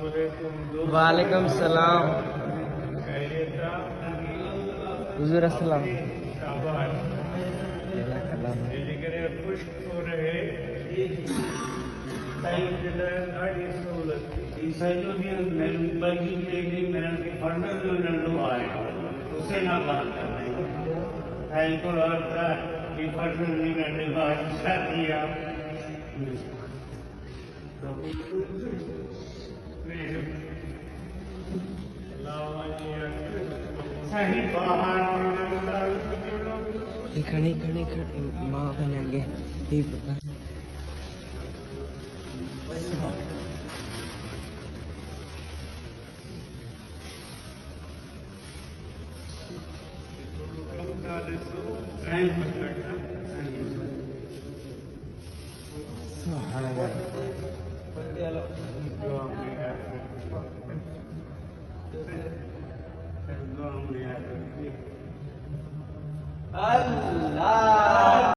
वालेकुम सलाम। हुजूर अस्सलाम। खुश्क हो रहे Usena di Fadlina dengan Satya. खड़ी माँ बनेंगे ये पता Allah